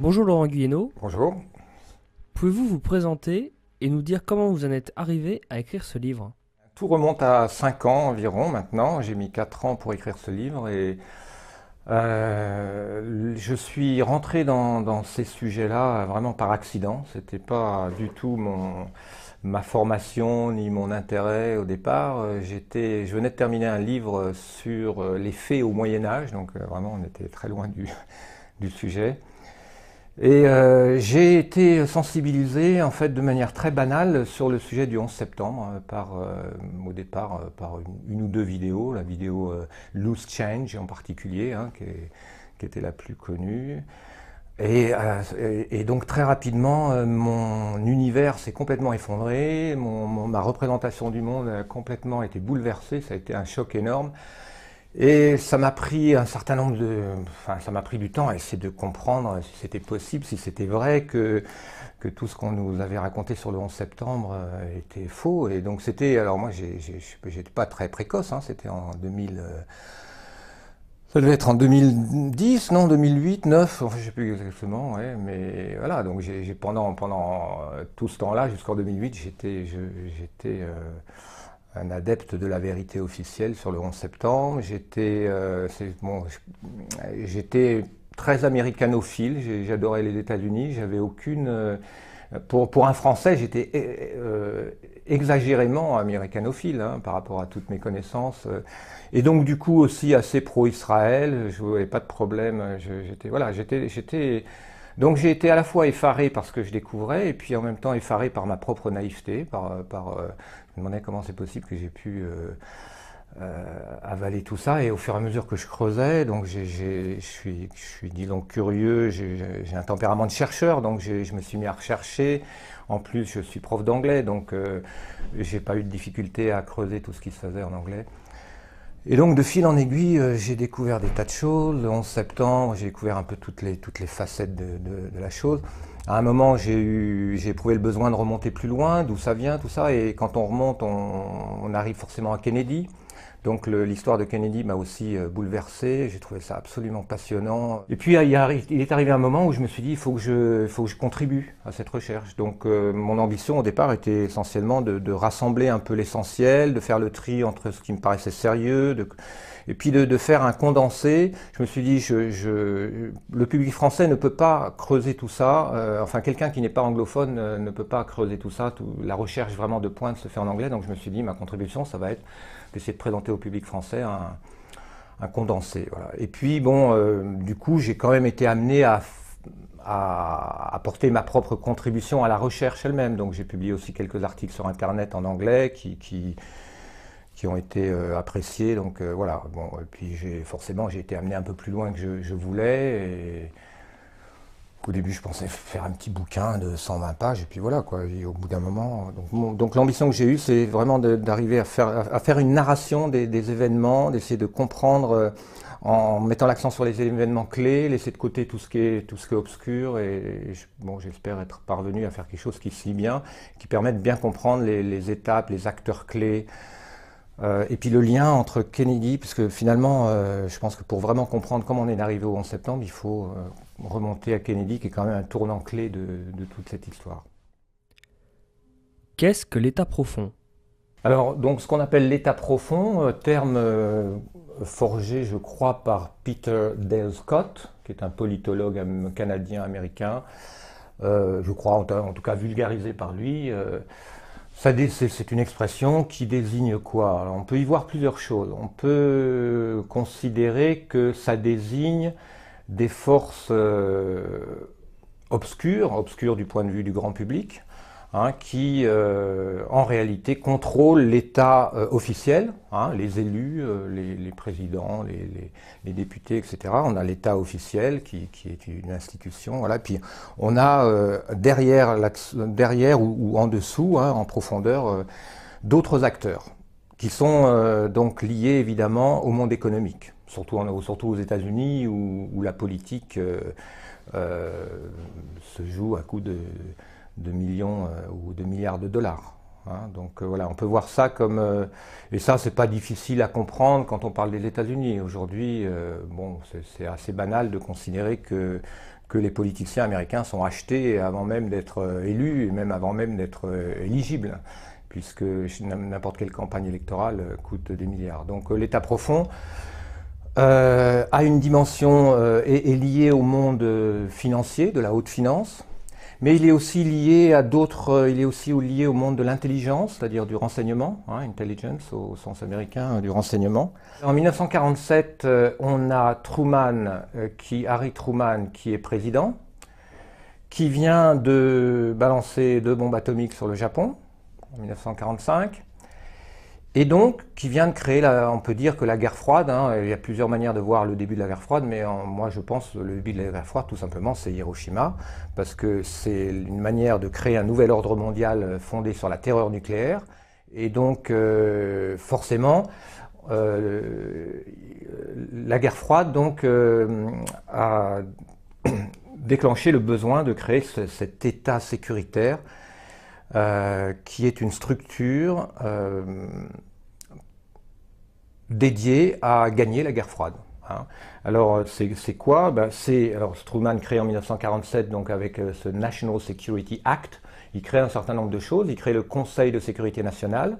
Bonjour Laurent Guyeno, Bonjour. pouvez-vous vous présenter et nous dire comment vous en êtes arrivé à écrire ce livre? Tout remonte à 5 ans environ maintenant. J'ai mis 4 ans pour écrire ce livre et je suis rentré dans ces sujets-là vraiment par accident. C'était pas du tout ma formation ni mon intérêt au départ. Je venais de terminer un livre sur les fées au Moyen Âge, donc vraiment on était très loin du sujet. Et j'ai été sensibilisé en fait de manière très banale sur le sujet du 11 septembre au départ par une ou deux vidéos, la vidéo Loose Change en particulier, hein, qui était la plus connue. Et donc très rapidement, mon univers s'est complètement effondré, ma représentation du monde a complètement été bouleversée, ça a été un choc énorme. Et ça m'a pris un certain nombre enfin, ça m'a pris du temps à essayer de comprendre si c'était possible, si c'était vrai que tout ce qu'on nous avait raconté sur le 11 septembre était faux. Et donc c'était, alors moi j'étais pas très précoce, hein, c'était en 2000, ça devait être en 2010, non, 2008, 9, enfin je sais plus exactement, ouais, mais voilà, donc pendant tout ce temps-là, jusqu'en 2008, j'étais un adepte de la vérité officielle sur le 11 septembre. J'étais très américanophile, j'adorais les États-Unis, j'avais aucune... pour un Français, j'étais exagérément américanophile hein, par rapport à toutes mes connaissances. Et donc du coup aussi assez pro-Israël, je n'avais pas de problème. Donc j'ai été à la fois effaré par ce que je découvrais et puis en même temps effaré par ma propre naïveté, je me demandais comment c'est possible que j'ai pu avaler tout ça. Et au fur et à mesure que je creusais, donc je suis disons curieux, j'ai un tempérament de chercheur, donc je me suis mis à rechercher. En plus, je suis prof d'anglais, donc j'ai pas eu de difficulté à creuser tout ce qui se faisait en anglais. Et donc de fil en aiguille, j'ai découvert des tas de choses. Le 11 septembre, j'ai découvert un peu toutes les facettes de la chose. À un moment, j'ai éprouvé le besoin de remonter plus loin, d'où ça vient, tout ça. Et quand on remonte, on arrive forcément à Kennedy. Donc l'histoire de Kennedy m'a aussi bouleversé, j'ai trouvé ça absolument passionnant. Et puis il est arrivé un moment où je me suis dit, il faut que je contribue à cette recherche. Donc mon ambition au départ était essentiellement de rassembler un peu l'essentiel, de faire le tri entre ce qui me paraissait sérieux, et puis de faire un condensé. Je me suis dit, le public français ne peut pas creuser tout ça, enfin quelqu'un qui n'est pas anglophone ne peut pas creuser tout ça, la recherche vraiment de pointe se fait en anglais, donc je me suis dit, ma contribution, ça va être d'essayer de présenter au public français un condensé. Voilà. Et puis bon, du coup, j'ai quand même été amené à apporter ma propre contribution à la recherche elle-même. Donc j'ai publié aussi quelques articles sur Internet en anglais qui ont été appréciés. Donc voilà. Bon, et puis forcément, j'ai été amené un peu plus loin que je voulais. Et au début, je pensais faire un petit bouquin de 120 pages, et puis voilà, quoi. Et au bout d'un moment... Donc l'ambition que j'ai eue, c'est vraiment d'arriver à faire une narration des événements, d'essayer de comprendre en mettant l'accent sur les événements clés, laisser de côté tout ce qui est obscur, bon, j'espère être parvenu à faire quelque chose qui se lit bien, qui permet de bien comprendre les étapes, les acteurs clés, et puis le lien entre Kennedy, puisque finalement, je pense que pour vraiment comprendre comment on est arrivé au 11 septembre, il faut remonter à Kennedy, qui est quand même un tournant clé de toute cette histoire. Qu'est-ce que l'état profond? Alors, donc, ce qu'on appelle l'état profond, terme forgé, je crois, par Peter Dale Scott, qui est un politologue canadien-américain, je crois, en tout cas vulgarisé par lui. C'est une expression qui désigne quoi? Alors, on peut y voir plusieurs choses. On peut considérer que ça désigne des forces obscures du point de vue du grand public, hein, qui en réalité contrôlent l'État officiel, hein, les élus, les présidents, les députés, etc. On a l'État officiel qui est une institution. Voilà. Puis on a derrière ou en dessous, hein, en profondeur, d'autres acteurs qui sont donc liés évidemment au monde économique, surtout aux États-Unis où la politique se joue à coups de millions ou de milliards de dollars. Hein. Donc voilà, on peut voir ça comme... et ça, c'est pas difficile à comprendre quand on parle des États-Unis. Aujourd'hui, bon, c'est assez banal de considérer que que les politiciens américains sont achetés avant même d'être élus et même avant même d'être éligibles, puisque n'importe quelle campagne électorale coûte des milliards. Donc l'État profond a une dimension, est lié au monde financier, de la haute finance, mais il est aussi lié à d'autres, il est aussi lié au monde de l'intelligence, c'est-à-dire du renseignement, intelligence au sens américain du renseignement. En 1947, on a Harry Truman, qui est président, qui vient de balancer 2 bombes atomiques sur le Japon, en 1945, et donc qui vient de créer, on peut dire que la guerre froide, il y a plusieurs manières de voir le début de la guerre froide, mais moi je pense que le début de la guerre froide, tout simplement, c'est Hiroshima, parce que c'est une manière de créer un nouvel ordre mondial fondé sur la terreur nucléaire, et donc forcément, la guerre froide donc, a déclenché le besoin de créer cet État sécuritaire qui est une structure dédiée à gagner la guerre froide. Alors c'est quoi? Alors Truman crée en 1947 donc avec ce National Security Act, il crée un certain nombre de choses, il crée le Conseil de sécurité nationale,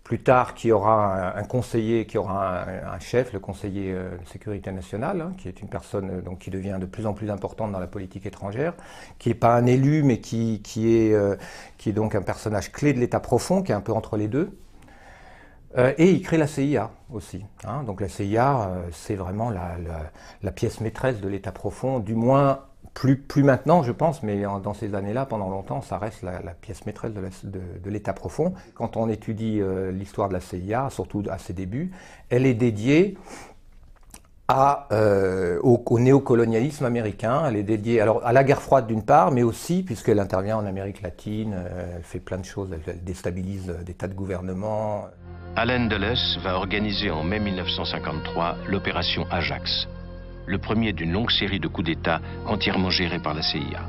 plus tard qui aura un conseiller, qui aura un chef, le conseiller de sécurité nationale, qui est une personne donc, qui devient de plus en plus importante dans la politique étrangère, qui n'est pas un élu, mais qui est donc un personnage clé de l'État profond, qui est un peu entre les deux. Et il crée la CIA aussi. Donc la CIA, c'est vraiment la pièce maîtresse de l'État profond, du moins plus maintenant, je pense, mais dans ces années-là, pendant longtemps, ça reste la pièce maîtresse de l'État profond. Quand on étudie l'histoire de la CIA, surtout à ses débuts, elle est dédiée au néocolonialisme américain. Elle est dédiée alors, à la guerre froide d'une part, mais aussi, puisqu'elle intervient en Amérique latine, elle fait plein de choses, elle déstabilise des tas de gouvernements. Allen Dulles va organiser en mai 1953 l'opération Ajax, le premier d'une longue série de coups d'État entièrement gérés par la CIA.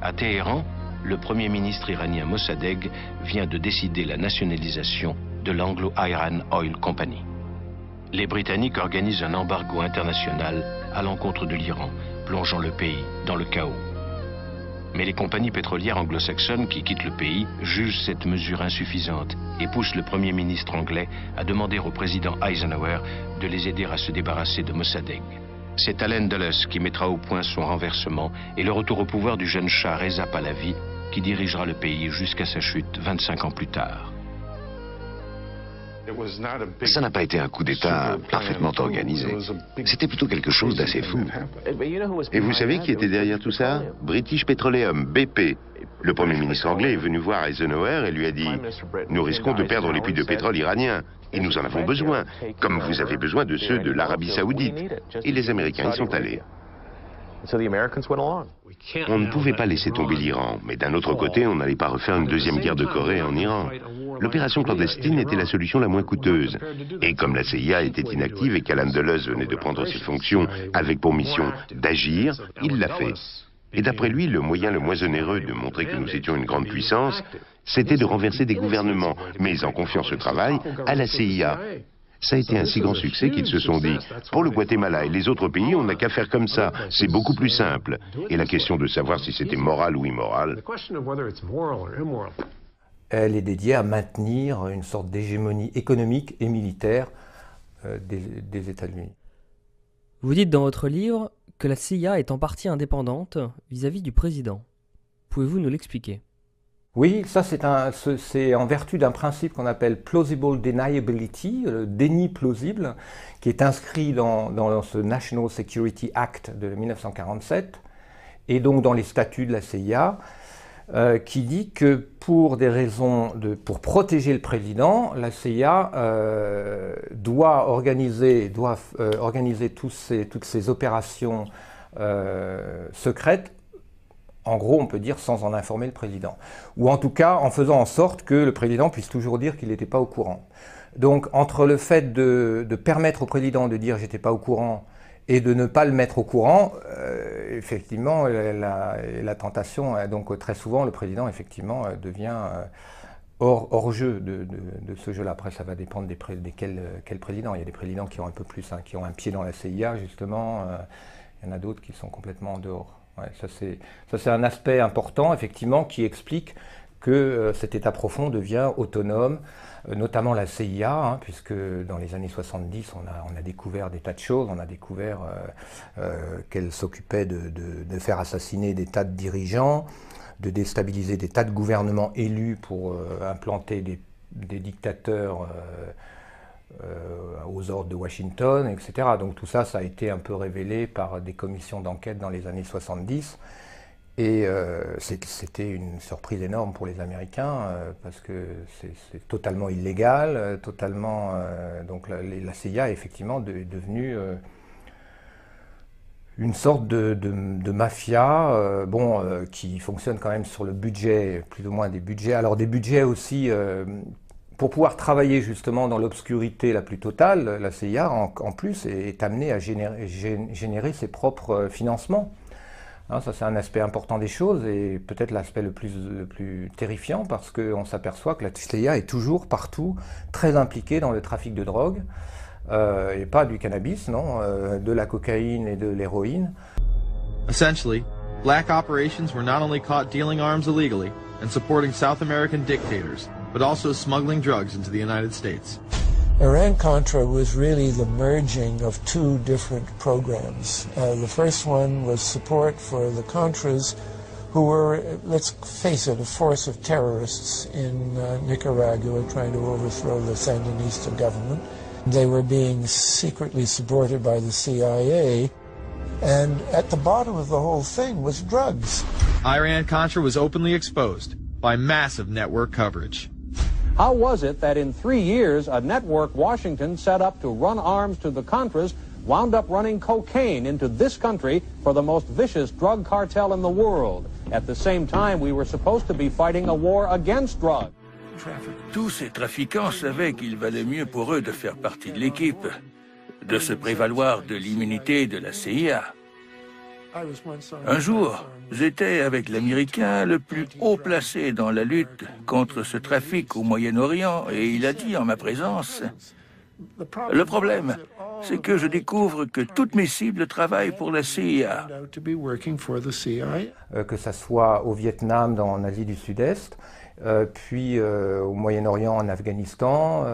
À Téhéran, le premier ministre iranien Mossadegh vient de décider la nationalisation de l'Anglo-Iran Oil Company. Les Britanniques organisent un embargo international à l'encontre de l'Iran, plongeant le pays dans le chaos. Mais les compagnies pétrolières anglo-saxonnes qui quittent le pays jugent cette mesure insuffisante et poussent le Premier ministre anglais à demander au président Eisenhower de les aider à se débarrasser de Mossadegh. C'est Allen Dulles qui mettra au point son renversement et le retour au pouvoir du jeune Shah Reza Pahlavi qui dirigera le pays jusqu'à sa chute 25 ans plus tard. Ça n'a pas été un coup d'État parfaitement organisé. C'était plutôt quelque chose d'assez fou. Et vous savez qui était derrière tout ça? British Petroleum, BP. Le Premier ministre anglais est venu voir Eisenhower et lui a dit « Nous risquons de perdre les puits de pétrole iraniens, et nous en avons besoin, comme vous avez besoin de ceux de l'Arabie Saoudite. » Et les Américains y sont allés. On ne pouvait pas laisser tomber l'Iran, mais d'un autre côté, on n'allait pas refaire une deuxième guerre de Corée en Iran. L'opération clandestine était la solution la moins coûteuse. Et comme la CIA était inactive et qu'Allen Dulles venait de prendre ses fonctions avec pour mission d'agir, il l'a fait. Et d'après lui, le moyen le moins onéreux de montrer que nous étions une grande puissance, c'était de renverser des gouvernements, mais en confiant ce travail à la CIA. Ça a été un si grand succès qu'ils se sont dit « Pour le Guatemala et les autres pays, on n'a qu'à faire comme ça, c'est beaucoup plus simple. » Et la question de savoir si c'était moral ou immoral... Elle est dédiée à maintenir une sorte d'hégémonie économique et militaire des États-Unis. Vous dites dans votre livre que la CIA est en partie indépendante vis-à-vis du président. Pouvez-vous nous l'expliquer? Oui, ça c'est en vertu d'un principe qu'on appelle plausible deniability, le déni plausible, qui est inscrit dans ce National Security Act de 1947 et donc dans les statuts de la CIA, qui dit que pour des raisons pour protéger le président, la CIA doit organiser toutes ces opérations secrètes. En gros, on peut dire sans en informer le président. Ou en tout cas, en faisant en sorte que le président puisse toujours dire qu'il n'était pas au courant. Donc, entre le fait de permettre au président de dire « j'étais pas au courant » et de ne pas le mettre au courant, effectivement, la tentation, donc très souvent, le président, effectivement, devient hors jeu de ce jeu-là. Après, ça va dépendre quel président. Il y a des présidents qui ont un peu plus, qui ont un pied dans la CIA, justement. Il y en a d'autres qui sont complètement en dehors. Ouais, ça, c'est un aspect important, effectivement, qui explique que cet État profond devient autonome, notamment la CIA, hein, puisque dans les années 70, on a découvert des tas de choses. On a découvert qu'elle s'occupait de faire assassiner des tas de dirigeants, de déstabiliser des tas de gouvernements élus pour implanter des dictateurs aux ordres de Washington, etc. Donc tout ça, ça a été un peu révélé par des commissions d'enquête dans les années 70. Et c'était une surprise énorme pour les Américains, parce que c'est totalement illégal, totalement... donc la CIA est effectivement devenue... une sorte de mafia, qui fonctionne quand même sur le budget, plus ou moins des budgets. Alors des budgets aussi, pour pouvoir travailler justement dans l'obscurité la plus totale, la CIA en plus est amenée à générer ses propres financements. Hein, ça c'est un aspect important des choses et peut-être l'aspect le plus terrifiant, parce qu'on s'aperçoit que la CIA est toujours partout très impliquée dans le trafic de drogue. Et pas du cannabis, non, de la cocaïne et de l'héroïne. Essentially, black operations were not only caught dealing arms illegally and supporting South American dictators, but also smuggling drugs into the United States. Iran-Contra was really the merging of two different programs. The first one was support for the Contras, who were, let's face it, a force of terrorists in Nicaragua trying to overthrow the Sandinista government. They were being secretly supported by the CIA, and at the bottom of the whole thing was drugs. Iran-Contra was openly exposed by massive network coverage. How was it that in 3 years a network Washington set up to run arms to the Contras wound up running cocaine into this country for the most vicious drug cartel in the world? At the same time, we were supposed to be fighting a war against drugs. Tous ces trafiquants savaient qu'il valait mieux pour eux de faire partie de l'équipe, de se prévaloir de l'immunité de la CIA. Un jour, j'étais avec l'Américain le plus haut placé dans la lutte contre ce trafic au Moyen-Orient et il a dit en ma présence, « Le problème, c'est que je découvre que toutes mes cibles travaillent pour la CIA. » Que ça soit au Vietnam, en Asie du Sud-Est, puis au Moyen-Orient, en Afghanistan.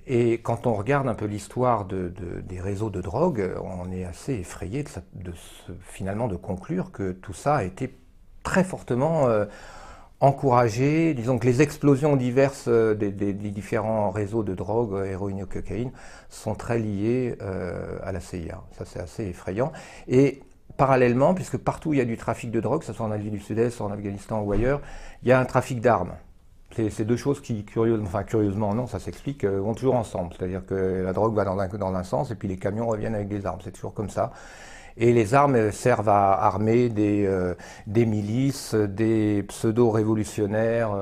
Et quand on regarde un peu l'histoire des réseaux de drogue, on est assez effrayé finalement de conclure que tout ça a été très fortement encouragé. Disons que les explosions diverses des différents réseaux de drogue, héroïne et cocaïne, sont très liées à la CIA. Ça, c'est assez effrayant. Et parallèlement, puisque partout il y a du trafic de drogue, que ce soit en Asie du Sud-Est, en Afghanistan ou ailleurs, il y a un trafic d'armes. C'est deux choses qui, curieusement non, ça s'explique, vont toujours ensemble. C'est-à-dire que la drogue va dans un sens et puis les camions reviennent avec des armes. C'est toujours comme ça. Et les armes servent à armer des milices, des pseudo-révolutionnaires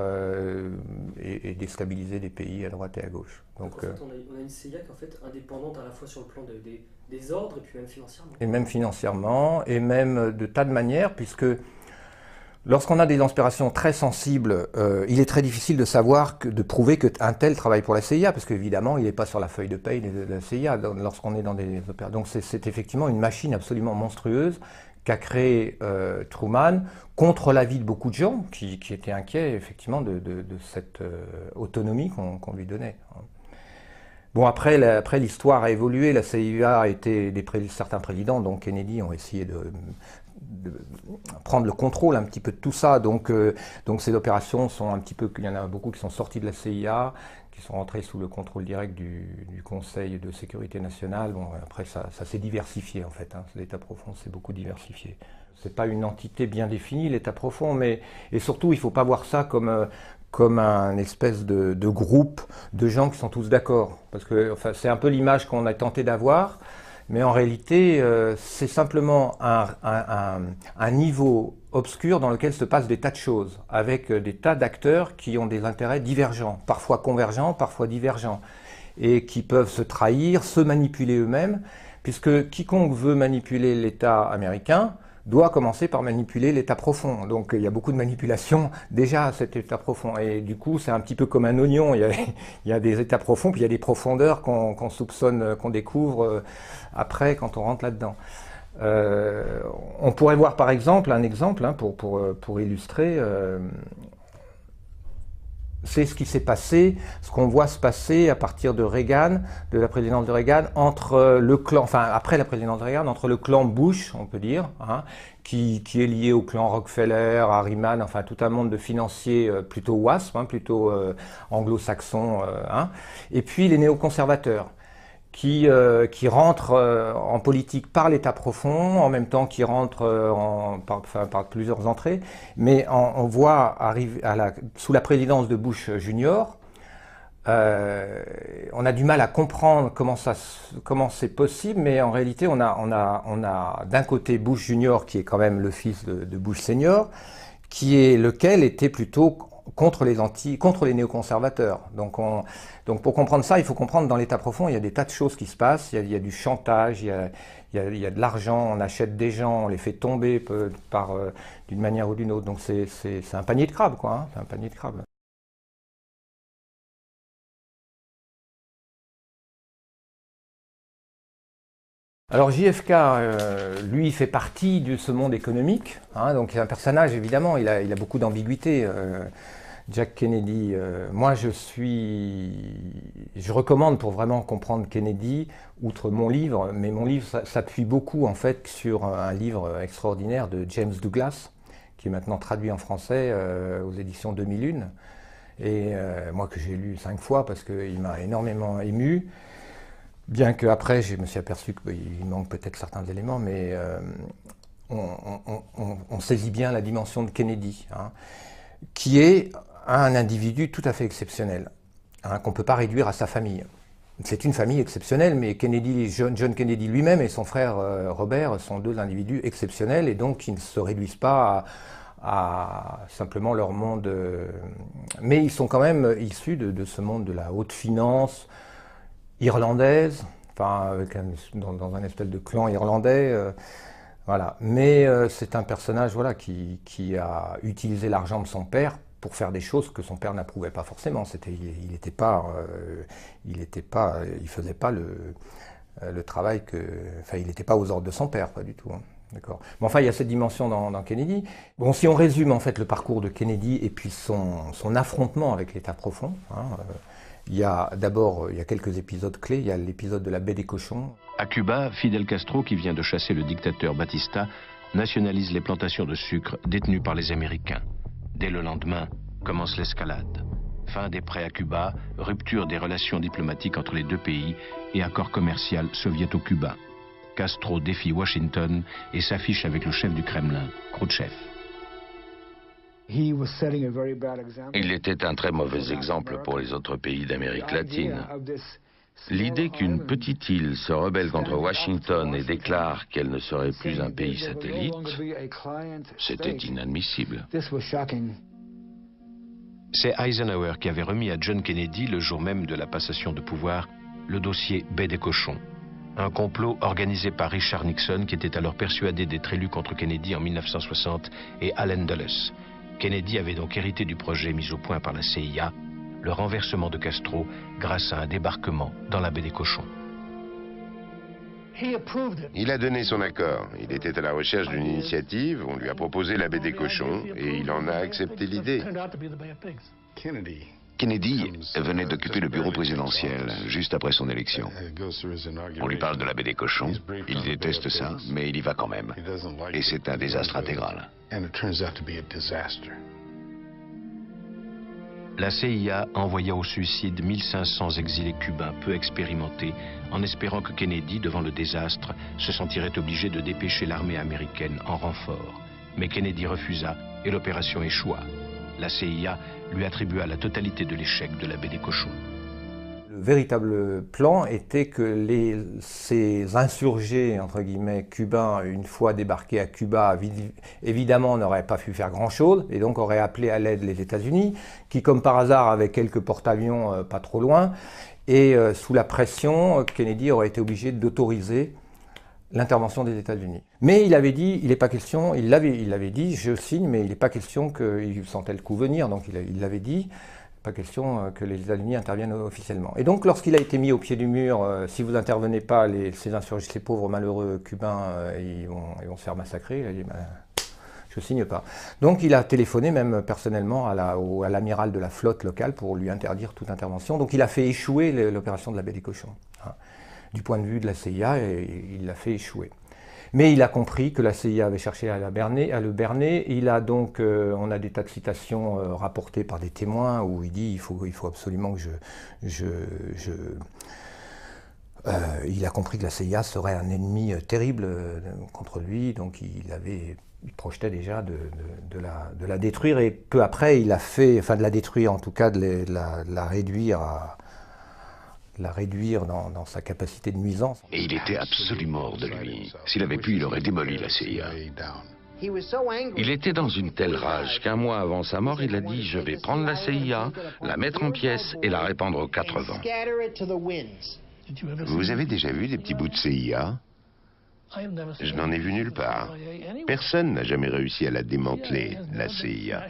et déstabiliser des pays à droite et à gauche. Donc en fait, on a une CIA qui est en fait indépendante à la fois sur le plan des ordres et puis même financièrement. Et même financièrement, et même de tas de manières, puisque lorsqu'on a des opérations très sensibles, il est très difficile de de prouver qu'un tel travaille pour la CIA, parce qu'évidemment, il n'est pas sur la feuille de paye de la CIA lorsqu'on est dans des opérations. Donc c'est effectivement une machine absolument monstrueuse qu'a créée Truman, contre l'avis de beaucoup de gens qui étaient inquiets effectivement de cette autonomie qu'on lui donnait. Bon, après l'histoire a évolué, la CIA a été, certains présidents, dont Kennedy, ont essayé de prendre le contrôle un petit peu de tout ça. Donc ces opérations sont un petit peu, il y en a beaucoup qui sont sortis de la CIA, qui sont rentrés sous le contrôle direct du Conseil de sécurité nationale. Bon, après ça s'est diversifié en fait, hein. L'État profond s'est beaucoup diversifié. C'est pas une entité bien définie, l'État profond, et surtout il faut pas voir ça comme un espèce de groupe de gens qui sont tous d'accord. Parce que enfin, c'est un peu l'image qu'on a tenté d'avoir, mais en réalité, c'est simplement un niveau obscur dans lequel se passent des tas de choses, avec des tas d'acteurs qui ont des intérêts divergents, parfois convergents, parfois divergents, et qui peuvent se trahir, se manipuler eux-mêmes, puisque quiconque veut manipuler l'État américain doit commencer par manipuler l'état profond. Donc il y a beaucoup de manipulation déjà à cet état profond. Et du coup, c'est un petit peu comme un oignon. Il y a des états profonds, puis il y a des profondeurs qu'on soupçonne, qu'on découvre après quand on rentre là-dedans. On pourrait voir par exemple, un exemple hein, pour illustrer, c'est ce qui s'est passé, ce qu'on voit se passer à partir de Reagan, de la présidence de Reagan, entre le clan, enfin après la présidence de Reagan, entre le clan Bush, on peut dire, hein, qui est lié au clan Rockefeller, Harriman, enfin tout un monde de financiers plutôt WASP, hein, plutôt anglo-saxons, hein, et puis les néoconservateurs. Qui rentrent en politique par l'état profond, en même temps qui rentrent par plusieurs entrées, mais on voit arriver sous la présidence de Bush Junior, on a du mal à comprendre comment c'est possible, mais en réalité on a d'un côté Bush Junior qui est quand même le fils de Bush Senior, lequel était plutôt contre les néoconservateurs. Donc pour comprendre ça, il faut comprendre dans l'état profond, il y a des tas de choses qui se passent, il y a du chantage, il y a de l'argent, on achète des gens, on les fait tomber d'une manière ou d'une autre. Donc c'est un panier de crabes, quoi, hein, c'est un panier de crabes. Alors JFK, lui, fait partie de ce monde économique, hein, donc c'est un personnage, évidemment, il a beaucoup d'ambiguïté. Jack Kennedy, moi je recommande pour vraiment comprendre Kennedy, outre mon livre, mais mon livre s'appuie beaucoup en fait sur un livre extraordinaire de James Douglas, qui est maintenant traduit en français aux éditions 2001, et moi que j'ai lu 5 fois parce qu'il m'a énormément ému. Bien qu'après, je me suis aperçu qu'il manque peut-être certains éléments, mais on saisit bien la dimension de Kennedy, hein, qui est un individu tout à fait exceptionnel, hein, qu'on ne peut pas réduire à sa famille. C'est une famille exceptionnelle, mais John Kennedy lui-même et son frère Robert sont deux individus exceptionnels, et donc qui ne se réduisent pas à simplement leur monde. Mais ils sont quand même issus de ce monde de la haute finance, irlandaise, enfin dans un espèce de clan irlandais, voilà. Mais c'est un personnage voilà, qui a utilisé l'argent de son père pour faire des choses que son père n'approuvait pas forcément. Il faisait pas le travail enfin il n'était pas aux ordres de son père, pas du tout. Hein. D'accord. Mais enfin, il y a cette dimension dans Kennedy. Bon, si on résume en fait le parcours de Kennedy et puis son affrontement avec l'état profond, hein, il y a quelques épisodes clés. Il y a l'épisode de la baie des cochons. À Cuba, Fidel Castro, qui vient de chasser le dictateur Batista, nationalise les plantations de sucre détenues par les Américains. Dès le lendemain, commence l'escalade. Fin des prêts à Cuba, rupture des relations diplomatiques entre les deux pays et accord commercial soviéto-cubain. Castro défie Washington et s'affiche avec le chef du Kremlin, Khrouchtchev. Il était un très mauvais exemple pour les autres pays d'Amérique latine. L'idée qu'une petite île se rebelle contre Washington et déclare qu'elle ne serait plus un pays satellite, c'était inadmissible. C'est Eisenhower qui avait remis à John Kennedy, le jour même de la passation de pouvoir, le dossier baie des cochons. Un complot organisé par Richard Nixon, qui était alors persuadé d'être élu contre Kennedy en 1960, et Allen Dulles. Kennedy avait donc hérité du projet mis au point par la CIA, le renversement de Castro grâce à un débarquement dans la baie des cochons. Il a donné son accord. Il était à la recherche d'une initiative, on lui a proposé la baie des cochons et il en a accepté l'idée. Kennedy venait d'occuper le bureau présidentiel juste après son élection. On lui parle de la baie des cochons, il déteste ça, mais il y va quand même. Et c'est un désastre intégral. La CIA envoya au suicide 1500 exilés cubains peu expérimentés, en espérant que Kennedy, devant le désastre, se sentirait obligé de dépêcher l'armée américaine en renfort. Mais Kennedy refusa et l'opération échoua. La CIA lui attribua la totalité de l'échec de la baie des cochons. Le véritable plan était que ces insurgés, entre guillemets, cubains, une fois débarqués à Cuba, évidemment n'auraient pas pu faire grand-chose, et donc auraient appelé à l'aide les États-Unis, qui, comme par hasard, avaient quelques porte-avions pas trop loin, et sous la pression, Kennedy aurait été obligé d'autoriser l'intervention des États-Unis. Mais il avait dit, il n'est pas question, il l'avait dit, je signe, mais il n'est pas question qu'il sentait le coup venir, donc il l'avait dit, pas question que les États-Unis interviennent officiellement. Et donc, lorsqu'il a été mis au pied du mur, si vous n'intervenez pas, ces insurgés, ces pauvres malheureux cubains, ils vont se faire massacrer, il a dit, ben, je signe pas. Donc, il a téléphoné même personnellement à l'amiral de la flotte locale pour lui interdire toute intervention. Donc, il a fait échouer l'opération de la baie des Cochons. Hein. Du point de vue de la CIA, il l'a fait échouer. Mais il a compris que la CIA avait cherché à le berner. Il a donc, on a des tas de citations rapportées par des témoins où il dit il faut absolument que il a compris que la CIA serait un ennemi terrible contre lui, donc il projetait déjà de la détruire, et peu après il a fait, enfin de la détruire en tout cas, de la réduire dans sa capacité de nuisance. Et il était absolument hors de lui. S'il avait pu, il aurait démoli la CIA. Il était dans une telle rage qu'un mois avant sa mort, il a dit « Je vais prendre la CIA, la mettre en pièces et la répandre aux 4 vents ». Vous avez déjà vu des petits bouts de CIA? Je n'en ai vu nulle part. Personne n'a jamais réussi à la démanteler, la CIA.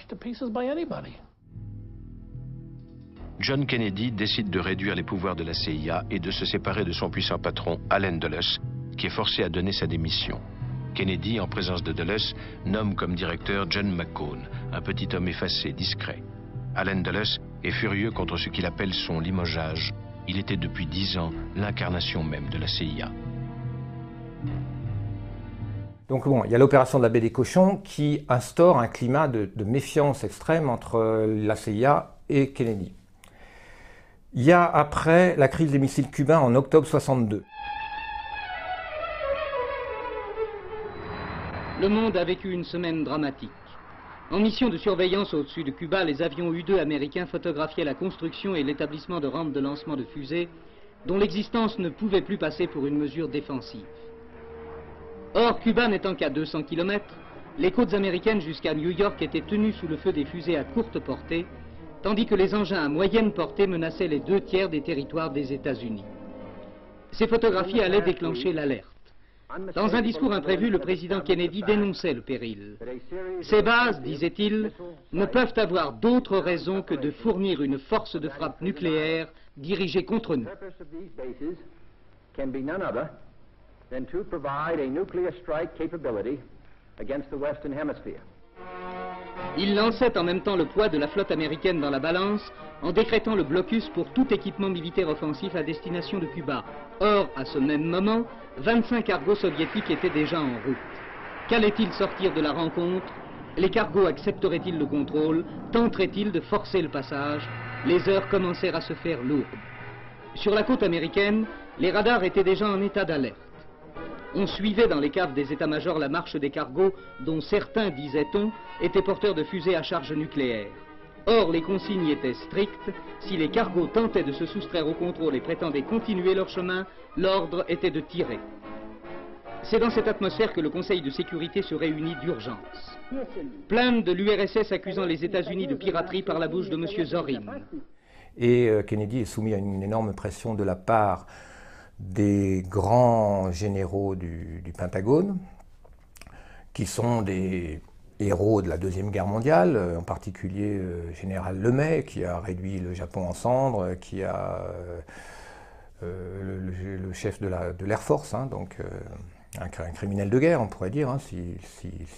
John Kennedy décide de réduire les pouvoirs de la CIA et de se séparer de son puissant patron, Allen Dulles, qui est forcé à donner sa démission. Kennedy, en présence de Dulles, nomme comme directeur John McCone, un petit homme effacé, discret. Allen Dulles est furieux contre ce qu'il appelle son limogeage. Il était depuis 10 ans l'incarnation même de la CIA. Donc bon, il y a l'opération de la baie des Cochons qui instaure un climat de méfiance extrême entre la CIA et Kennedy. Il y a après la crise des missiles cubains en octobre 62. Le monde a vécu une semaine dramatique. En mission de surveillance au-dessus de Cuba, les avions U-2 américains photographiaient la construction et l'établissement de rampes de lancement de fusées dont l'existence ne pouvait plus passer pour une mesure défensive. Or, Cuba n'étant qu'à 200 km, les côtes américaines jusqu'à New York étaient tenues sous le feu des fusées à courte portée, tandis que les engins à moyenne portée menaçaient les 2/3 des territoires des États-Unis. Ces photographies allaient déclencher l'alerte. Dans un discours imprévu, le président Kennedy dénonçait le péril. Ces bases, disait-il, ne peuvent avoir d'autre raison que de fournir une force de frappe nucléaire dirigée contre nous. Il lançait en même temps le poids de la flotte américaine dans la balance en décrétant le blocus pour tout équipement militaire offensif à destination de Cuba. Or, à ce même moment, 25 cargos soviétiques étaient déjà en route. Qu'allait-il sortir de la rencontre? Les cargos accepteraient-ils le contrôle? Tenteraient-ils de forcer le passage? Les heures commencèrent à se faire lourdes. Sur la côte américaine, les radars étaient déjà en état d'alerte. On suivait dans les caves des états-majors la marche des cargos, dont certains, disait-on, étaient porteurs de fusées à charge nucléaire. Or, les consignes étaient strictes. Si les cargos tentaient de se soustraire au contrôle et prétendaient continuer leur chemin, l'ordre était de tirer. C'est dans cette atmosphère que le Conseil de sécurité se réunit d'urgence. Plainte de l'URSS accusant les États-Unis de piraterie par la bouche de M. Zorin. Et Kennedy est soumis à une énorme pression de la part des grands généraux du Pentagone, qui sont des héros de la Deuxième Guerre mondiale, en particulier général Lemay, qui a réduit le Japon en cendres, qui a le chef de l'Air Force, hein, donc un criminel de guerre, on pourrait dire. Hein, si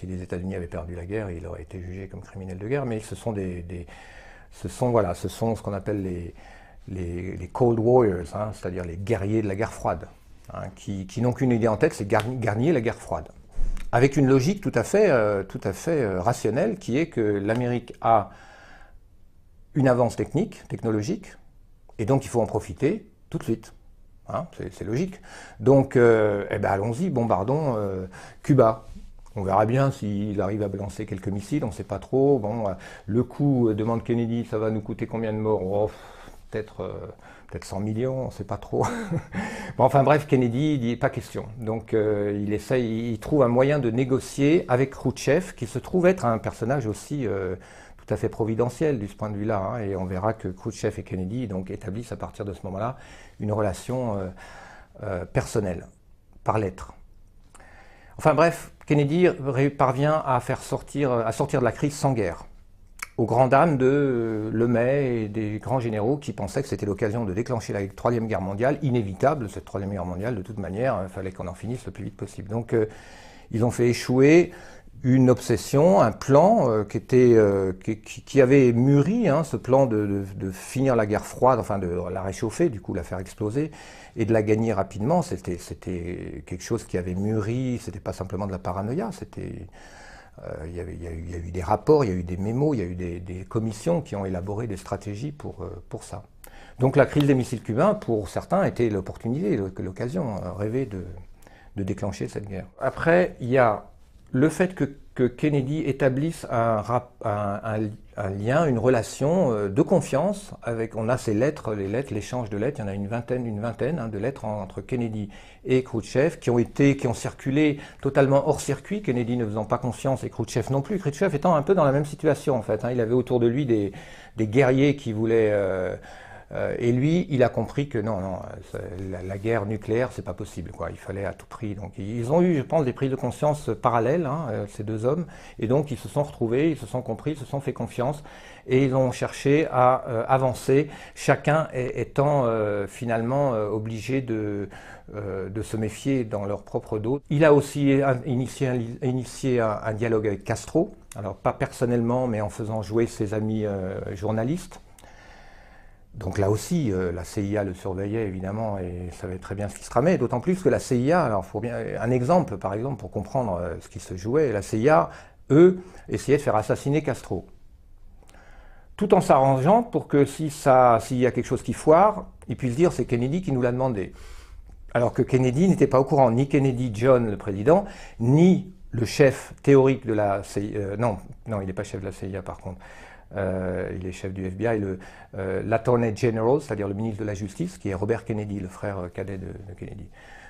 les États-Unis avaient perdu la guerre, il aurait été jugé comme criminel de guerre, mais ce sont ce sont ce qu'on appelle les Cold Warriors, hein, c'est-à-dire les guerriers de la guerre froide, hein, qui n'ont qu'une idée en tête, c'est gagner la guerre froide. Avec une logique tout à fait rationnelle, qui est que l'Amérique a une avance technologique, et donc il faut en profiter tout de suite. Hein, c'est logique. Donc, allons-y, bombardons Cuba. On verra bien s'il arrive à balancer quelques missiles, on ne sait pas trop. Bon, le coût, demande Kennedy, ça va nous coûter combien de morts? Oh, peut-être 100 millions, on ne sait pas trop. Bon, enfin bref, Kennedy dit pas question. Donc il trouve un moyen de négocier avec Khrouchtchev, qui se trouve être un personnage aussi tout à fait providentiel de ce point de vue-là. Hein, et on verra que Khrouchtchev et Kennedy donc, établissent à partir de ce moment-là une relation personnelle, par lettre. Enfin bref, Kennedy parvient à sortir de la crise sans guerre, aux grandes dames de Lemay et des grands généraux qui pensaient que c'était l'occasion de déclencher la Troisième Guerre mondiale, inévitable, cette Troisième Guerre mondiale, de toute manière, il fallait qu'on en finisse le plus vite possible. Donc ils ont fait échouer une obsession, un plan qui avait mûri, hein, ce plan de finir la guerre froide, enfin de la réchauffer, du coup la faire exploser, et de la gagner rapidement. C'était quelque chose qui avait mûri, c'était pas simplement de la paranoïa, c'était... Il y a eu des rapports, il y a eu des mémos, il y a eu des commissions qui ont élaboré des stratégies pour ça. Donc la crise des missiles cubains, pour certains, était l'opportunité, l'occasion rêvée de déclencher cette guerre. Après, il y a le fait que Kennedy établisse un lien, une relation de confiance avec, on a ces lettres, l'échange de lettres, il y en a une vingtaine hein, de lettres entre Kennedy et Khrouchtchev qui ont circulé totalement hors circuit, Kennedy ne faisant pas confiance et Khrouchtchev non plus, Khrouchtchev étant un peu dans la même situation en fait, hein, il avait autour de lui des guerriers qui voulaient... et lui, il a compris que non, la guerre nucléaire, c'est pas possible, quoi. Il fallait à tout prix. Donc, ils ont eu, je pense, des prises de conscience parallèles, hein, ces deux hommes, et donc ils se sont retrouvés, ils se sont compris, ils se sont fait confiance, et ils ont cherché à avancer, chacun étant finalement obligé de se méfier dans leur propre dos. Il a aussi initié un dialogue avec Castro, alors pas personnellement, mais en faisant jouer ses amis journalistes. Donc là aussi, la CIA le surveillait évidemment et savait très bien ce qui se tramait, d'autant plus que la CIA, alors faut bien un exemple par exemple pour comprendre ce qui se jouait, la CIA, eux, essayaient de faire assassiner Castro. Tout en s'arrangeant pour que s'il y a quelque chose qui foire, ils puissent dire c'est Kennedy qui nous l'a demandé. Alors que Kennedy n'était pas au courant, ni Kennedy John le président, ni le chef théorique de la CIA, non, il n'est pas chef de la CIA par contre. Il est chef du FBI, l'Attorney General, c'est-à-dire le ministre de la Justice, qui est Robert Kennedy, le frère cadet de Kennedy.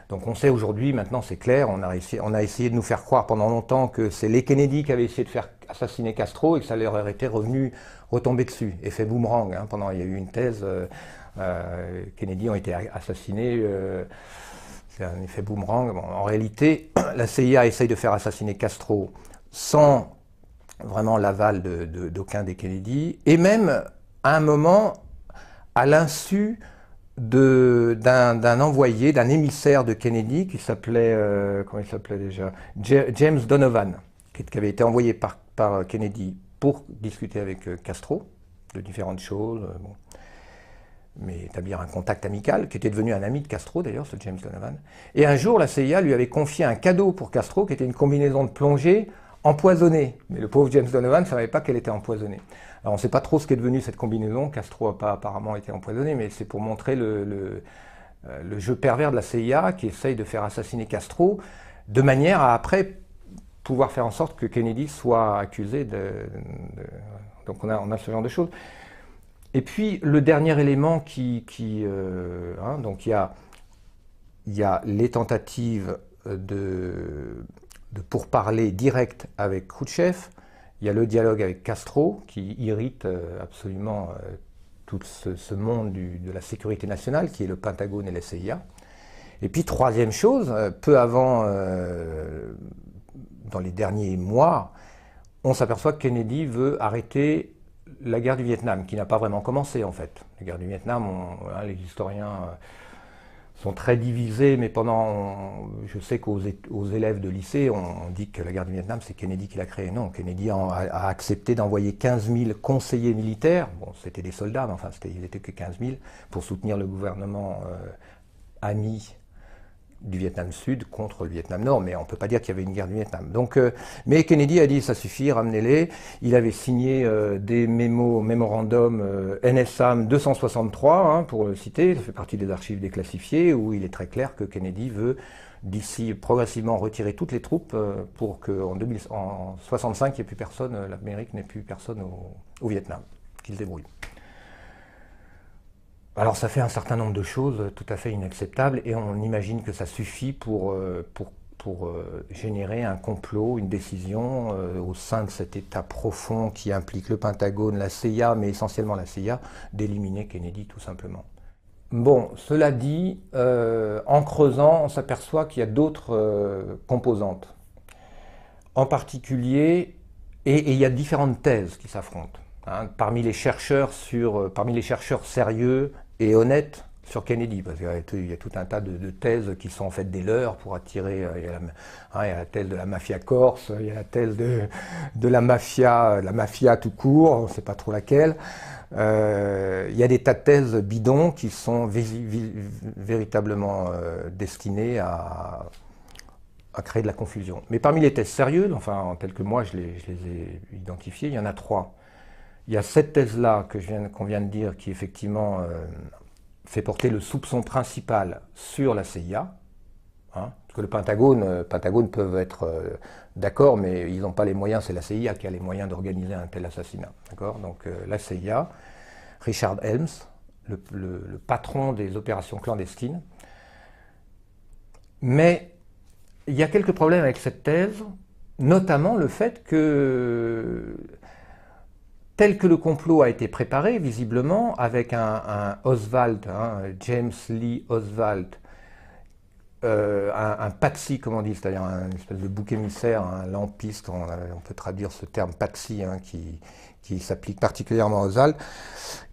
Donc on sait aujourd'hui, maintenant c'est clair, on a essayé de nous faire croire pendant longtemps que c'est les Kennedy qui avaient essayé de faire assassiner Castro et que ça leur aurait été retombé dessus, effet boomerang. Hein, il y a eu une thèse, Kennedy ont été assassinés, c'est un effet boomerang. Bon, en réalité, la CIA essaye de faire assassiner Castro sans vraiment l'aval d'aucun des Kennedy, et même à un moment, à l'insu d'un envoyé, d'un émissaire de Kennedy qui s'appelait, comment il s'appelait déjà, James Donovan, qui avait été envoyé par Kennedy pour discuter avec Castro de différentes choses, bon, mais établir un contact amical, qui était devenu un ami de Castro d'ailleurs, ce James Donovan. Et un jour, la CIA lui avait confié un cadeau pour Castro, qui était une combinaison de plongée empoisonnée. Mais le pauvre James Donovan ne savait pas qu'elle était empoisonnée. Alors on ne sait pas trop ce qu'est devenu cette combinaison, Castro n'a pas apparemment été empoisonné, mais c'est pour montrer le jeu pervers de la CIA qui essaye de faire assassiner Castro, de manière à après pouvoir faire en sorte que Kennedy soit accusé donc on a ce genre de choses. Et puis le dernier élément donc il y a les tentatives de pourparlers directs avec Khrouchtchev, il y a le dialogue avec Castro qui irrite absolument tout ce monde de la sécurité nationale qui est le Pentagone et la CIA. Et puis troisième chose, peu avant, dans les derniers mois, on s'aperçoit que Kennedy veut arrêter la guerre du Vietnam, qui n'a pas vraiment commencé en fait. La guerre du Vietnam, les historiens sont très divisés, mais je sais qu'aux élèves de lycée, on dit que la guerre du Vietnam, c'est Kennedy qui l'a créée. Non, Kennedy a accepté d'envoyer 15 000 conseillers militaires, bon, c'était des soldats, mais enfin, ils n'étaient que 15 000, pour soutenir le gouvernement ami du Vietnam Sud contre le Vietnam Nord, mais on ne peut pas dire qu'il y avait une guerre du Vietnam. Donc, mais Kennedy a dit, ça suffit, ramenez-les. Il avait signé des mémorandums NSAM 263, hein, pour le citer, ça fait partie des archives déclassifiées, où il est très clair que Kennedy veut, d'ici progressivement, retirer toutes les troupes pour qu'en 1965, il n'y ait plus personne, l'Amérique n'ait plus personne au Vietnam, qu'il se débrouille. Alors ça fait un certain nombre de choses tout à fait inacceptables et on imagine que ça suffit pour générer un complot, une décision au sein de cet État profond qui implique le Pentagone, la CIA, mais essentiellement la CIA, d'éliminer Kennedy tout simplement. Bon, cela dit, en creusant, on s'aperçoit qu'il y a d'autres composantes. En particulier, et il y a différentes thèses qui s'affrontent. Hein, parmi les chercheurs sérieux et honnêtes sur Kennedy, parce qu'il y a tout un tas de thèses qui sont en fait des leurs pour attirer. Il y a la thèse de la mafia corse, il y a la thèse de la mafia tout court, on ne sait pas trop laquelle. Il y a des tas de thèses bidons qui sont véritablement destinées à créer de la confusion. Mais parmi les thèses sérieuses, enfin telles que moi je les ai identifiées, il y en a 3. Il y a cette thèse-là qu'on vient de dire qui effectivement fait porter le soupçon principal sur la CIA, hein, parce que le Pentagone peuvent être d'accord, mais ils n'ont pas les moyens, c'est la CIA qui a les moyens d'organiser un tel assassinat. Donc la CIA, Richard Helms, le patron des opérations clandestines. Mais il y a quelques problèmes avec cette thèse, notamment le fait que, tel que le complot a été préparé, visiblement, avec un Oswald, James Lee Oswald, un patsy, comme on dit, c'est-à-dire un espèce de bouc émissaire, un lampiste, on peut traduire ce terme patsy, qui s'applique particulièrement à Oswald,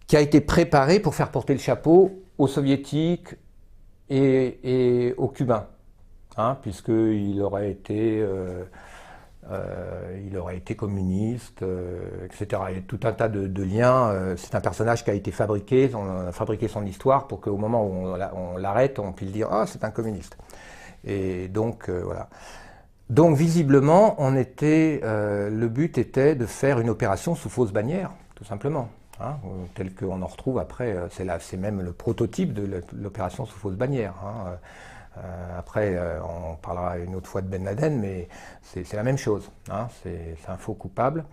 qui a été préparé pour faire porter le chapeau aux soviétiques et aux cubains, puisqu'il aurait été communiste, etc. Il y a tout un tas de liens. C'est un personnage qui a été fabriqué, on a fabriqué son histoire pour qu'au moment où on l'arrête, on puisse dire « Ah, c'est un communiste ». Et donc, voilà. Donc, visiblement, le but était de faire une opération sous fausse bannière, tout simplement. Tel qu'on en retrouve après, c'est même le prototype de l'opération sous fausse bannière. Après, on parlera une autre fois de Ben Laden, mais c'est la même chose. C'est un faux coupable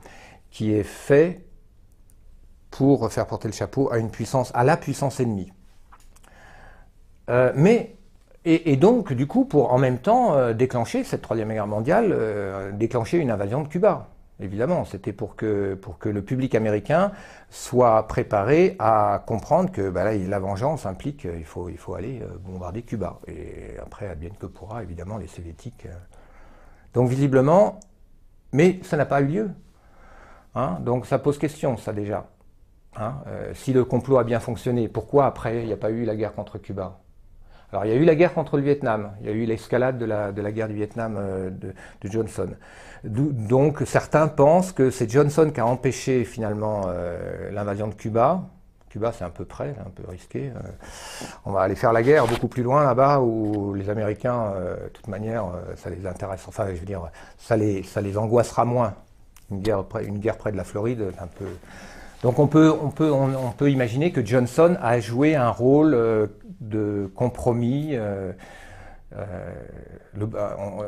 qui est fait pour faire porter le chapeau à la puissance ennemie. Et donc, du coup, pour en même temps déclencher cette Troisième Guerre mondiale, déclencher une invasion de Cuba. Évidemment, c'était pour que le public américain soit préparé à comprendre que là, la vengeance implique qu'il faut aller bombarder Cuba. Et après, advienne que pourra, évidemment, les soviétiques. Donc visiblement, mais ça n'a pas eu lieu. Donc ça pose question, ça déjà. Si le complot a bien fonctionné, pourquoi après, il n'y a pas eu la guerre contre Cuba ? Alors, il y a eu la guerre contre le Vietnam, il y a eu l'escalade de la guerre du Vietnam de Johnson. Donc, certains pensent que c'est Johnson qui a empêché finalement l'invasion de Cuba. Cuba, c'est un peu près, un peu risqué. On va aller faire la guerre beaucoup plus loin là-bas où les Américains, de toute manière, ça les intéresse. Enfin, je veux dire, ça les angoissera moins. Une guerre près de la Floride, un peu. Donc on peut imaginer que Johnson a joué un rôle de compromis.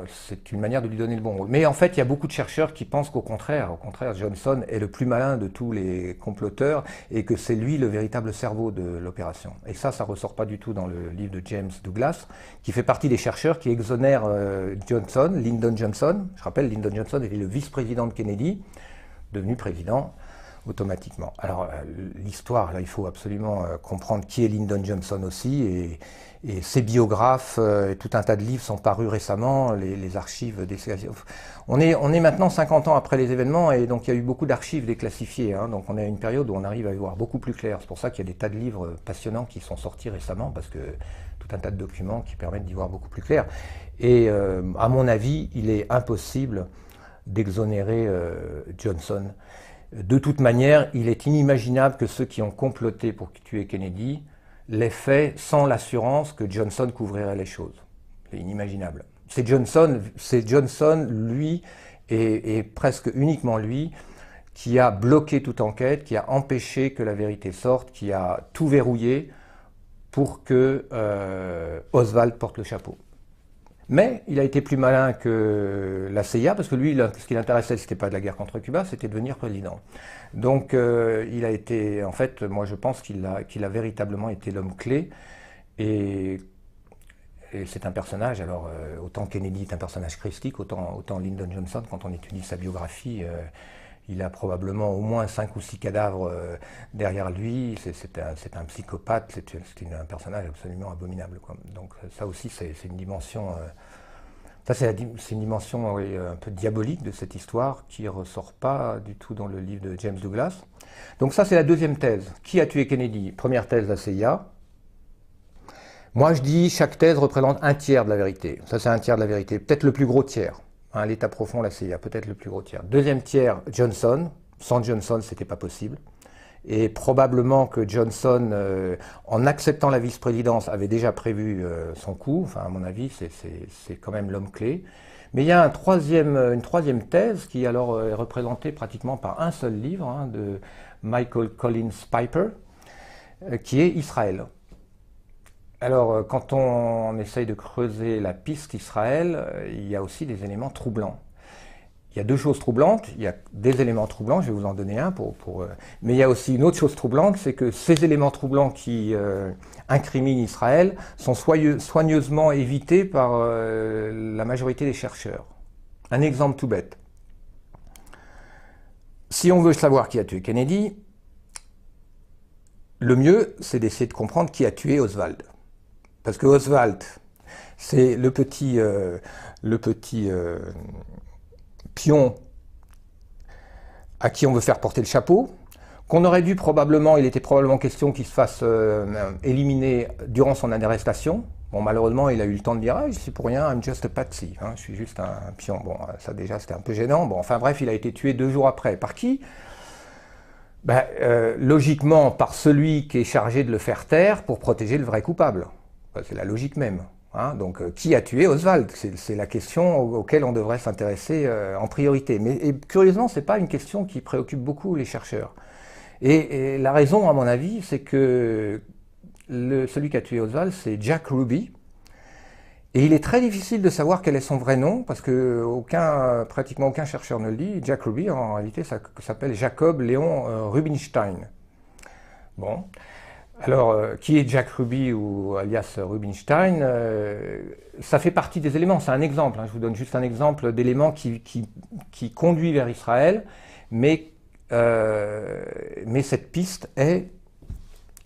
C'est une manière de lui donner le bon rôle. Mais en fait, il y a beaucoup de chercheurs qui pensent qu'au contraire, Johnson est le plus malin de tous les comploteurs et que c'est lui le véritable cerveau de l'opération. Et ça ressort pas du tout dans le livre de James Douglas, qui fait partie des chercheurs qui exonèrent Lyndon Johnson. Je rappelle, Lyndon Johnson était le vice-président de Kennedy, devenu président automatiquement. Alors l'histoire, là, il faut absolument comprendre qui est Lyndon Johnson aussi, et ses biographes, et tout un tas de livres sont parus récemment, les archives des... On est maintenant 50 ans après les événements, et donc il y a eu beaucoup d'archives déclassifiées, donc on est à une période où on arrive à y voir beaucoup plus clair. C'est pour ça qu'il y a des tas de livres passionnants qui sont sortis récemment, parce que tout un tas de documents qui permettent d'y voir beaucoup plus clair. Et à mon avis, il est impossible d'exonérer Johnson. De toute manière, il est inimaginable que ceux qui ont comploté pour tuer Kennedy l'aient fait sans l'assurance que Johnson couvrirait les choses. C'est inimaginable. C'est Johnson, lui, et presque uniquement lui, qui a bloqué toute enquête, qui a empêché que la vérité sorte, qui a tout verrouillé pour que Oswald porte le chapeau. Mais il a été plus malin que la CIA, parce que lui, ce qui l'intéressait, c'était pas de la guerre contre Cuba, c'était devenir président. Donc il a été, en fait, moi je pense qu'il a véritablement été l'homme clé, et c'est un personnage, alors autant Kennedy est un personnage christique, autant Lyndon Johnson, quand on étudie sa biographie, Il a probablement au moins 5 ou 6 cadavres derrière lui. C'est un psychopathe, c'est un personnage absolument abominable, quoi. Donc ça aussi, c'est une dimension... c'est une dimension un peu diabolique de cette histoire qui ne ressort pas du tout dans le livre de James Douglas. Donc ça, c'est la deuxième thèse. Qui a tué Kennedy? Première thèse, la CIA. Moi, je dis chaque thèse représente un tiers de la vérité. Ça, c'est un tiers de la vérité. Peut-être le plus gros tiers. Hein, l'État profond, la CIA, peut-être le plus gros tiers. Deuxième tiers, Johnson. Sans Johnson, ce n'était pas possible. Et probablement que Johnson, en acceptant la vice-présidence, avait déjà prévu son coup. Enfin, à mon avis, c'est quand même l'homme clé. Mais il y a une troisième thèse qui alors est représentée pratiquement par un seul livre, hein, de Michael Collins Piper, qui est Israël. Alors, quand on essaye de creuser la piste Israël, il y a aussi des éléments troublants. Il y a deux choses troublantes, il y a des éléments troublants, je vais vous en donner un, mais il y a aussi une autre chose troublante, c'est que ces éléments troublants qui incriminent Israël sont soigneusement évités par la majorité des chercheurs. Un exemple tout bête. Si on veut savoir qui a tué Kennedy, le mieux, c'est d'essayer de comprendre qui a tué Oswald. Parce que Oswald, c'est le petit pion à qui on veut faire porter le chapeau, qu'on aurait dû probablement, il était probablement question qu'il se fasse éliminer durant son arrestation. Bon, malheureusement, il a eu le temps de dire « Ah, je suis pour rien, I'm just a patsy hein, je suis juste un pion ». Bon, ça déjà, c'était un peu gênant. Bon, enfin bref, il a été tué 2 jours après. Par qui? Ben, logiquement, par celui qui est chargé de le faire taire pour protéger le vrai coupable. Ben, c'est la logique même. Hein, donc, qui a tué Oswald? C'est la question auquel on devrait s'intéresser en priorité. Mais curieusement, ce n'est pas une question qui préoccupe beaucoup les chercheurs. Et la raison, à mon avis, c'est que celui qui a tué Oswald, c'est Jack Ruby. Et il est très difficile de savoir quel est son vrai nom, parce que pratiquement aucun chercheur ne le dit. Jack Ruby, en réalité, ça s'appelle Jacob Léon Rubinstein. Bon. Alors, qui est Jack Ruby ou alias Rubinstein? Ça fait partie des éléments, c'est un exemple. Hein, je vous donne juste un exemple d'éléments qui conduit vers Israël, mais cette piste est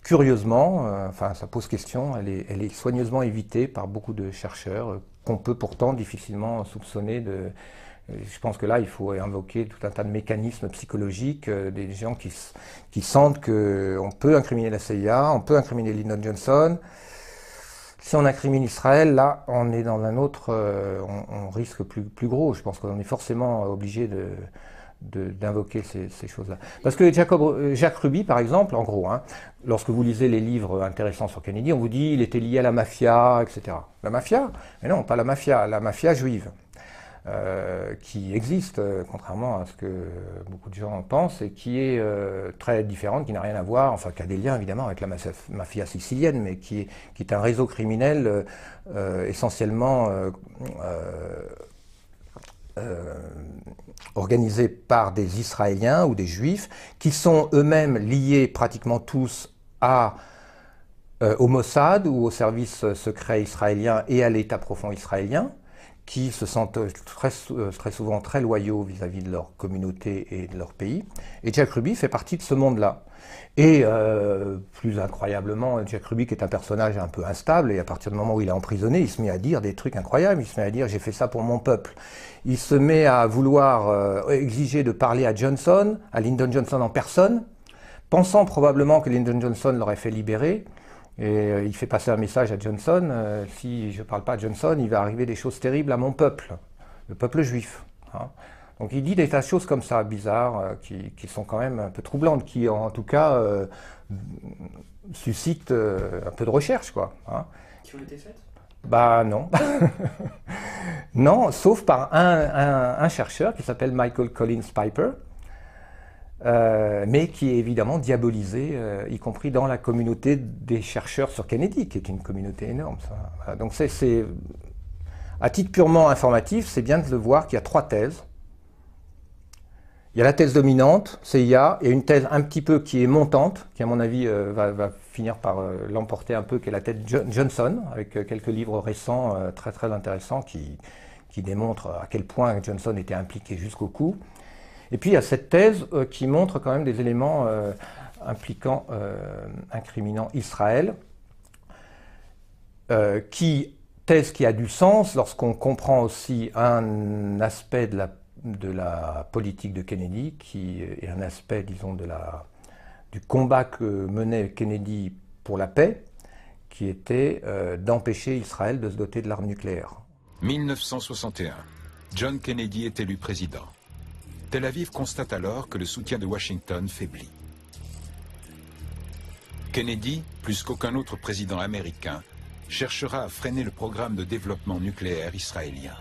curieusement, enfin ça pose question, elle est soigneusement évitée par beaucoup de chercheurs qu'on peut pourtant difficilement soupçonner de... Je pense que là, il faut invoquer tout un tas de mécanismes psychologiques, des gens qui sentent qu'on peut incriminer la CIA, on peut incriminer Lyndon Johnson. Si on incrimine Israël, là, on est dans un autre... on risque plus gros. Je pense qu'on est forcément obligé d'invoquer ces choses-là. Parce que Jack Ruby, par exemple, en gros, hein, lorsque vous lisez les livres intéressants sur Kennedy, on vous dit qu'il était lié à la mafia, etc. La mafia? Mais non, pas la mafia juive. Qui existe, contrairement à ce que beaucoup de gens pensent, et qui est très différente, qui n'a rien à voir, enfin qui a des liens évidemment avec la mafia sicilienne, mais qui est un réseau criminel essentiellement organisé par des Israéliens ou des Juifs, qui sont eux-mêmes liés pratiquement tous au Mossad ou au service secret israélien et à l'État profond israélien, qui se sentent très souvent très loyaux vis-à-vis de leur communauté et de leur pays. Et Jack Ruby fait partie de ce monde-là. Et plus incroyablement, Jack Ruby qui est un personnage un peu instable, et à partir du moment où il est emprisonné, il se met à dire des trucs incroyables, il se met à dire « j'ai fait ça pour mon peuple ». Il se met à vouloir exiger de parler à Johnson, à Lyndon Johnson en personne, pensant probablement que Lyndon Johnson l'aurait fait libérer. Et il fait passer un message à Johnson, si je ne parle pas à Johnson, il va arriver des choses terribles à mon peuple, le peuple juif. Hein. Donc il dit des tas de choses comme ça, bizarres, qui sont quand même un peu troublantes, qui en tout cas suscitent un peu de recherche, quoi. Hein. Qui ont été faites? Bah non. Non, sauf par un chercheur qui s'appelle Michael Collins Piper, mais qui est évidemment diabolisé, y compris dans la communauté des chercheurs sur Kennedy, qui est une communauté énorme. Ça. Voilà. Donc à titre purement informatif, c'est bien de le voir qu'il y a 3 thèses. Il y a la thèse dominante, CIA, et une thèse un petit peu qui est montante, qui à mon avis va finir par l'emporter un peu, qui est la thèse Johnson, avec quelques livres récents très très intéressants qui démontrent à quel point Johnson était impliqué jusqu'au cou. Et puis il y a cette thèse qui montre quand même des éléments incriminant Israël, thèse qui a du sens lorsqu'on comprend aussi un aspect de la politique de Kennedy, qui est un aspect, disons, du combat que menait Kennedy pour la paix, qui était d'empêcher Israël de se doter de l'arme nucléaire. 1961. John Kennedy est élu président. Tel Aviv constate alors que le soutien de Washington faiblit. Kennedy, plus qu'aucun autre président américain, cherchera à freiner le programme de développement nucléaire israélien.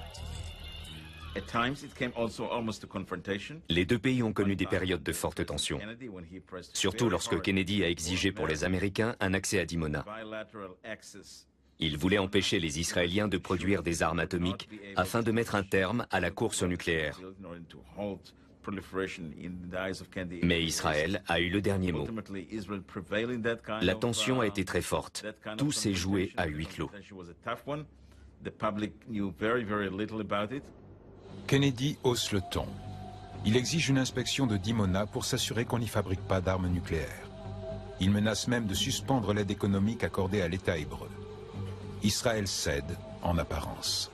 Les deux pays ont connu des périodes de forte tension, surtout lorsque Kennedy a exigé pour les Américains un accès à Dimona. Il voulait empêcher les Israéliens de produire des armes atomiques afin de mettre un terme à la course nucléaire. Mais Israël a eu le dernier mot. La tension a été très forte. Tout s'est joué à huis clos. Kennedy hausse le ton. Il exige une inspection de Dimona pour s'assurer qu'on n'y fabrique pas d'armes nucléaires. Il menace même de suspendre l'aide économique accordée à l'État hébreu. Israël cède en apparence.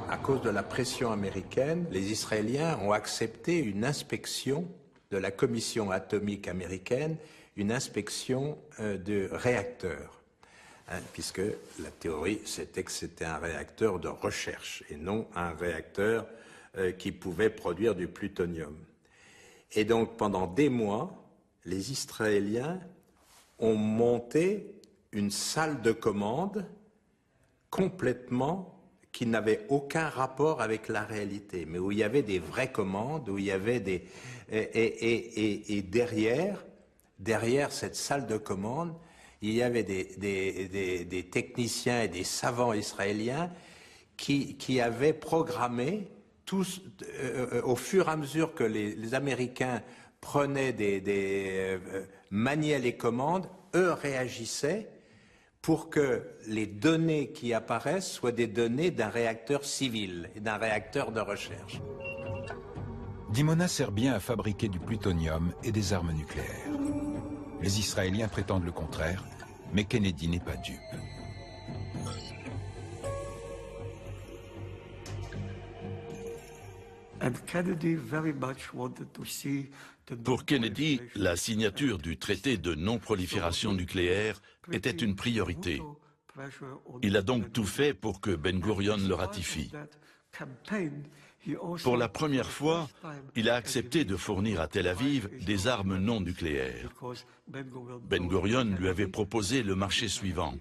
À cause de la pression américaine, les Israéliens ont accepté une inspection de la Commission atomique américaine, une inspection de réacteurs. Puisque la théorie, c'était que c'était un réacteur de recherche et non un réacteur qui pouvait produire du plutonium. Et donc, pendant des mois, les Israéliens ont monté une salle de commande complètement qui n'avait aucun rapport avec la réalité, mais où il y avait des vraies commandes, où il y avait des... Et derrière cette salle de commande, il y avait des techniciens et des savants israéliens qui avaient programmé, tous, au fur et à mesure que les Américains prenaient maniaient les commandes, eux réagissaient pour que les données qui apparaissent soient des données d'un réacteur civil et d'un réacteur de recherche. Dimona sert bien à fabriquer du plutonium et des armes nucléaires. Les Israéliens prétendent le contraire, mais Kennedy n'est pas dupe. Pour Kennedy, la signature du traité de non-prolifération nucléaire était une priorité. Il a donc tout fait pour que Ben Gurion le ratifie. Pour la première fois, il a accepté de fournir à Tel Aviv des armes non nucléaires. Ben Gurion lui avait proposé le marché suivant.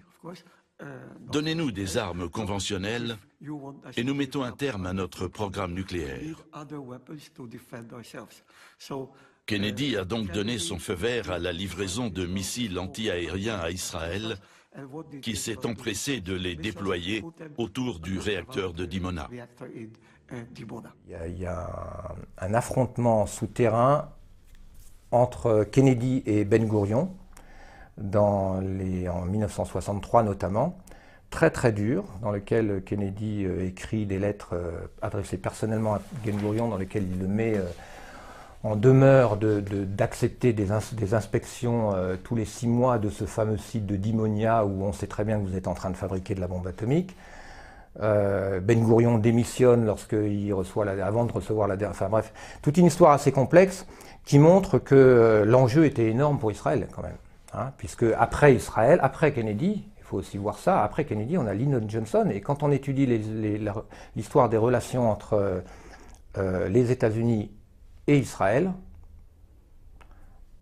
Donnez-nous des armes conventionnelles et nous mettons un terme à notre programme nucléaire. Kennedy a donc donné son feu vert à la livraison de missiles anti-aériens à Israël, qui s'est empressé de les déployer autour du réacteur de Dimona. Il y a un affrontement souterrain entre Kennedy et Ben Gurion, en 1963 notamment, très très dur, dans lequel Kennedy écrit des lettres adressées personnellement à Ben Gurion, dans lesquelles il le met en demeure d'accepter des inspections tous les 6 mois de ce fameux site de Dimonia où on sait très bien que vous êtes en train de fabriquer de la bombe atomique. Ben Gurion démissionne avant de recevoir la dernière. Enfin bref, toute une histoire assez complexe qui montre que l'enjeu était énorme pour Israël quand même. Puisque après Israël, après Kennedy, il faut aussi voir ça, après Kennedy, on a Lyndon Johnson, et quand on étudie l'histoire des relations entre les États-Unis et Israël,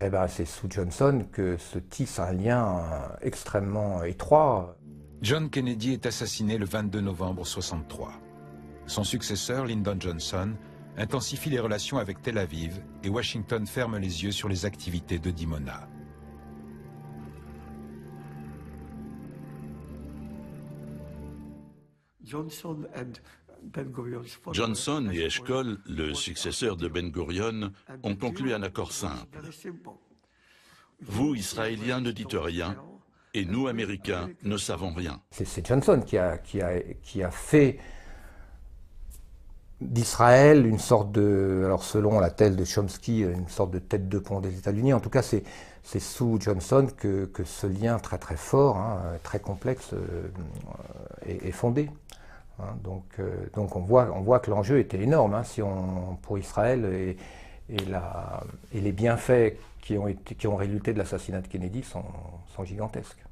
eh ben, c'est sous Johnson que se tisse un lien extrêmement étroit. John Kennedy est assassiné le 22 novembre 1963. Son successeur, Lyndon Johnson, intensifie les relations avec Tel Aviv et Washington ferme les yeux sur les activités de Dimona. Johnson et Eshkol, le successeur de Ben Gurion, ont conclu un accord simple. Vous, Israéliens, ne dites rien, et nous, Américains, ne savons rien. C'est Johnson qui a fait d'Israël, une sorte de, alors selon la thèse de Chomsky, une sorte de tête de pont des États-Unis. En tout cas, c'est sous Johnson que ce lien très très fort, très complexe, est fondé. Donc on voit que l'enjeu était énorme pour Israël et les bienfaits qui ont résulté de l'assassinat de Kennedy sont gigantesques.